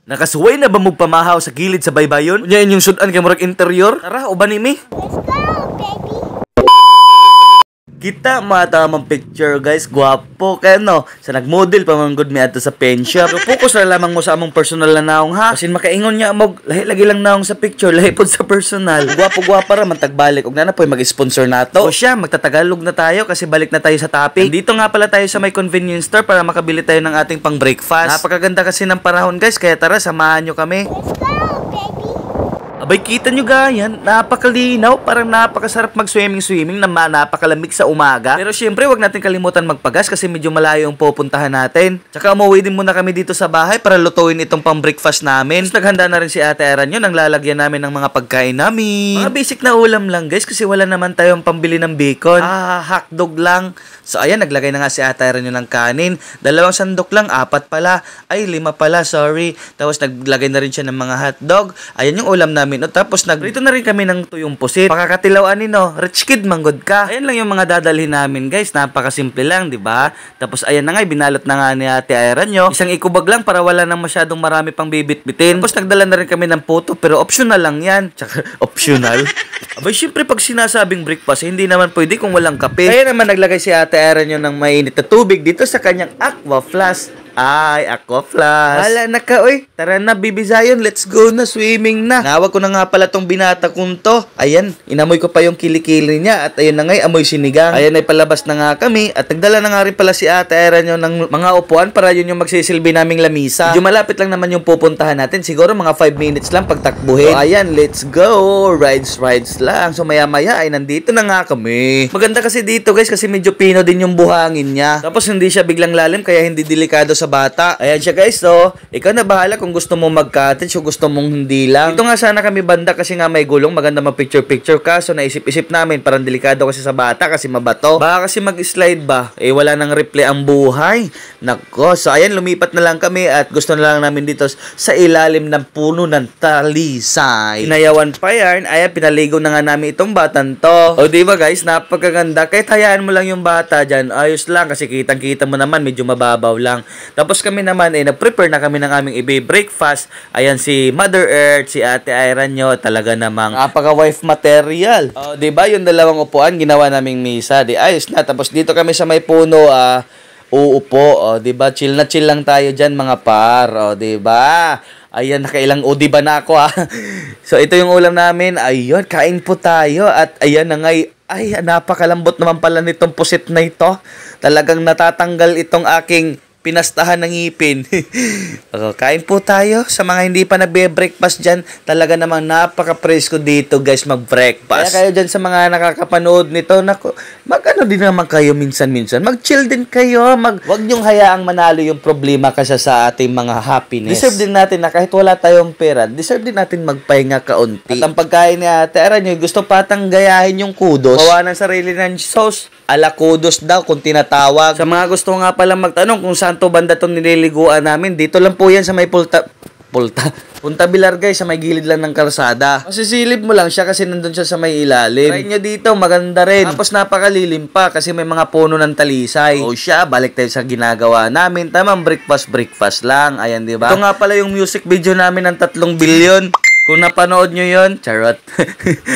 Nakasuway na ba mo pamahaw sa gilid sa baybayon? Unya inyong sudan kay murag interior? Tara, uban ni mi. Let's go, baby. Kita matamang picture guys, guwapo kaya no. Sa nagmodel pa man gud mi adto sa pen shop. Pero focus na lamang mo sa among personal na naong ha. Kasi makaingon niya mo lahi lagi lang naong sa picture, lahi pod sa personal. Guwapo-guwapa ra man tagbalik ug nana poy mag-sponsor nato. O siya, magtatagalog na tayo kasi balik na tayo sa topic. Dito nga pala tayo sa may convenience store para makabili tayo ng ating pang breakfast. Napakaganda kasi ng panahon guys, kaya tara samahan nyo kami. Let's go, baby. Abay, kita nyo ganyan, napakalinaw, parang napakasarap mag-swimming-swimming na napakalamig sa umaga. Pero syempre, wag natin kalimutan magpagas kasi medyo malayo yung pupuntahan natin. Tsaka umuwi din muna kami dito sa bahay para lutuin itong pang-breakfast namin. Tapos naghanda na rin si Ate Aranyo nang lalagyan namin ng mga pagkain namin. Mga basic na ulam lang guys kasi wala naman tayong pambili ng bacon. Hotdog lang. So ayan, naglagay na nga si Ate Aranyo ng kanin. 2 sandok lang, 4 pala. Ay, 5 pala, sorry. Tapos naglagay na rin siya ng mga hotdog. Ayan yung ulam namin. O, tapos nagrito na rin kami ng tuyong pusit. Pakakatilawan nino, rich kid manggod ka. Ayan lang yung mga dadalhin namin guys. Napakasimple lang, di ba? Tapos ayan na nga, binalot na nga ni Ate Aranyo. Isang ikubag lang para wala nang masyadong marami pang bibit-bitin. Tapos nagdala na rin kami ng puto, pero optional lang yan. Tsaka, optional? Abay, syempre pag sinasabing breakfast, hindi naman pwede kung walang kape. Kaya naman naglagay si Ate Aranyo ng mainit na tubig dito sa kanyang aqua flask. Ay, aqua flask. Hala na ka, oy. Tara na, bibisayon. Let's go na, swimming na. Nawag ko na nga pala tong binata kong to. Ayan, inamoy ko pa yung kilikili niya. At ayun na nga, amoy sinigang. Ayan ay palabas na nga kami. At nagdala na nga rin pala si Ate Aranyo ng mga upuan para yun yung magsisilbi naming lamisa. Medyo malapit lang naman yung pupuntahan natin. Siguro mga 5 minutes lang pagtakbuhin. So, ayan, let's go. Rides lang. So, maya-maya ay nandito na nga kami. Maganda kasi dito, guys, kasi medyo pino din yung buhangin niya. Tapos hindi siya biglang lalim, kaya hindi delikado sa bata. Ayan siya guys, so ikaw na bahala kung gusto mo mag-cottage o gusto mong hindi lang. Ito nga sana kami banda kasi nga may gulong, maganda mag-picture-picture ka. So naisip-isip namin, parang delikado kasi sa bata kasi mabato. Baka kasi mag-slide ba? Eh wala nang replay ang buhay. Nako, so ayan, lumipat na lang kami at gusto na lang namin dito sa ilalim ng puno ng talisay. Inayawan pa yan, ayan, pinaligo na nga namin itong batan to. O diba guys, napakaganda. Kahit hayaan mo lang yung bata dyan, ayos lang kasi kitang-kita mo naman, medyo mababaw lang. Tapos kami naman nag-prepare na kami ng aming breakfast. Ayan si Mother Earth, si Ate Aranyo, talaga namang napaka-wife material. O, diba yung 2 upuan, ginawa naming misa. Di ayos na. Tapos dito kami sa may puno, uupo. O, diba? Chill na chill lang tayo dyan, mga par. O, diba? Ayan, nakailang udi ba na ako, ha? So, ito yung ulam namin. Ayun, kain po tayo. At ayan na nga, ay, napakalambot naman pala nitong pusit na ito. Talagang natatanggal itong aking pinastahan ng ngipin. Kain po tayo. Sa mga hindi pa nagbe-breakfast dyan, talaga namang napaka-presko dito guys mag-breakfast. Kaya kayo dyan sa mga nakakapanood nito, mag-ano din naman kayo minsan-minsan. Mag-chill din kayo. Wag nyong hayaang manalo yung problema kasi sa ating mga happiness. Deserve din natin na kahit wala tayong pera, deserve din natin magpahinga kaunti. At ang pagkain ni Ate Aranyo, gusto patang gayahin yung kudos. Gawa ng sarili ng sauce. Ala kudos daw kung tinatawag. Sa mga gusto nga pala magtanong kung saan to banda tong nililiguan namin, dito lang po yan sa may Punta Bilar guys, sa may gilid lang ng kalsada. Masisilip mo lang siya kasi nandun siya sa may ilalim. Try nyo dito, maganda rin. Tapos napakalilim pa kasi may mga puno ng talisay. O siya, balik tayo sa ginagawa namin. Tamang breakfast lang. Ayan, diba? Ito nga pala yung music video namin ng 3 billion. Kung napanood nyo yun, charot.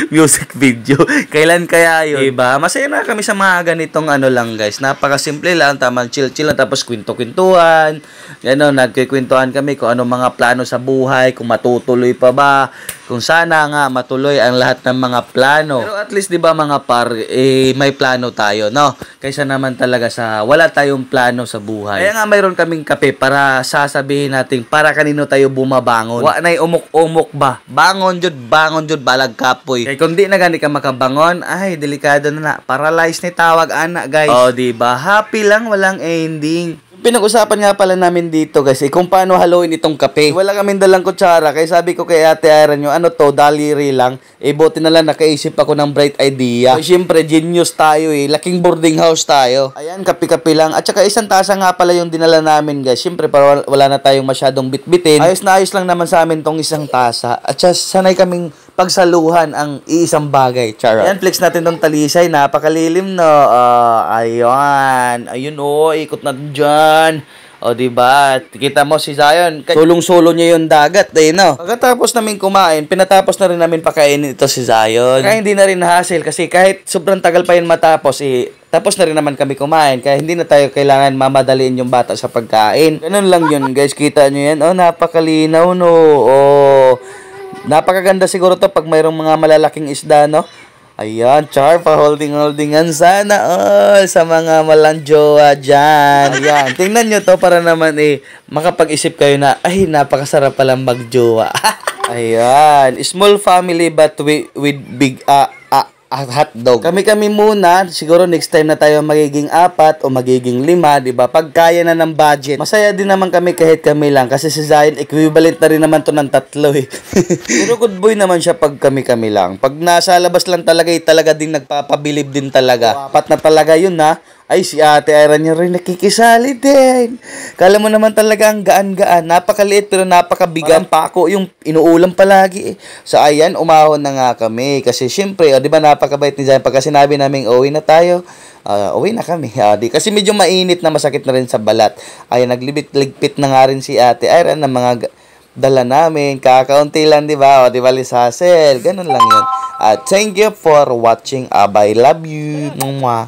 Music video. Kailan kaya yun? Diba? Masaya na kami sa mga ganitong ano lang guys. Napakasimple lang. Tamang chill-chill lang. Tapos kwento-kwentuhan. Gano'n, nagkikwentuhan kami kung ano mga plano sa buhay. Kung matutuloy pa ba. Kung sana nga matuloy ang lahat ng mga plano. Pero at least diba mga par, may plano tayo, no? Kaysa naman talaga sa wala tayong plano sa buhay. Kaya nga mayroon kaming kape para sasabihin natin para kanino tayo bumabangon. Wa na'y umok-umok ba? Bangon jud, balag kapoy. Kaya kung di na gani ka makabangon, ay, delikado na. Paralyzed ni tawag anak, guys. O, diba? Happy lang, walang ending. Pinag-usapan nga pala namin dito guys, kung paano haluin itong kape. Wala kaming dalang kutsara, kaya sabi ko kay Ate Aranyo, ano to, daliri lang. Buti na lang nakaisip ako ng bright idea. So, syempre, genius tayo laking boarding house tayo. Ayan, kape-kape lang. At saka isang tasa nga pala yung dinala namin guys. Syempre, para wala na tayong masyadong bitbitin. Ayos na ayos lang naman sa amin tong isang tasa. At saka sanay kaming pagsaluhan ang iisang bagay. Charot. Ayan, flex natin tong talisay. Napakalilim, no? Ayun. Ayun, ikot natin dyan. O, diba? Kita mo si Zion, sulong-sulo niya yung dagat, no? Pagkatapos namin kumain, pinatapos na rin namin pakainin ito si Zion. Kaya hindi na rin hassle kasi kahit sobrang tagal pa yun matapos, tapos na rin naman kami kumain. Kaya hindi na tayo kailangan mamadaliin yung bata sa pagkain. Ganun lang yun, guys. Kita nyo yan? Oh, napakalinaw, no? Oh, napakaganda siguro to pag mayroong mga malalaking isda, no? Ayan, char, pa-holding-holdingan sana all sa mga walang jowa dyan. Ayan, tingnan nyo to para naman makapag-isip kayo na, ay, napakasarap palang magjowa. Ayan, small family but with big hotdog. Kami muna, siguro next time na tayo magiging 4 o magiging 5, di ba? Pag kaya na ng budget. Masaya din naman kami kahit kami lang kasi si Zion equivalent na rin naman to ng 3 Pero good boy naman siya pag kami lang. Pag nasa labas lang talaga, talaga din nagpapabilib din talaga. 4 na talaga yun, ha. Ay, si Ate Ira niya rin nakikisali din. Kala mo naman talaga ang gaan-gaan. Napakaliit pero napakabigan. Pako yung inuulam palagi. So, ayan, umahon na nga kami. Kasi, syempre, di ba napakabait ni Zion. Pagka sinabi namin, uwi na tayo, uwi na kami. Kasi medyo mainit na masakit na rin sa balat. Ayan, naglibit-ligpit na nga rin si Ate Ira ng mga dala namin. Kakaunti lang, di ba? O, di ba, Lisasel? Ganun lang yun. Thank you for watching. Bye. Love you. Mwah.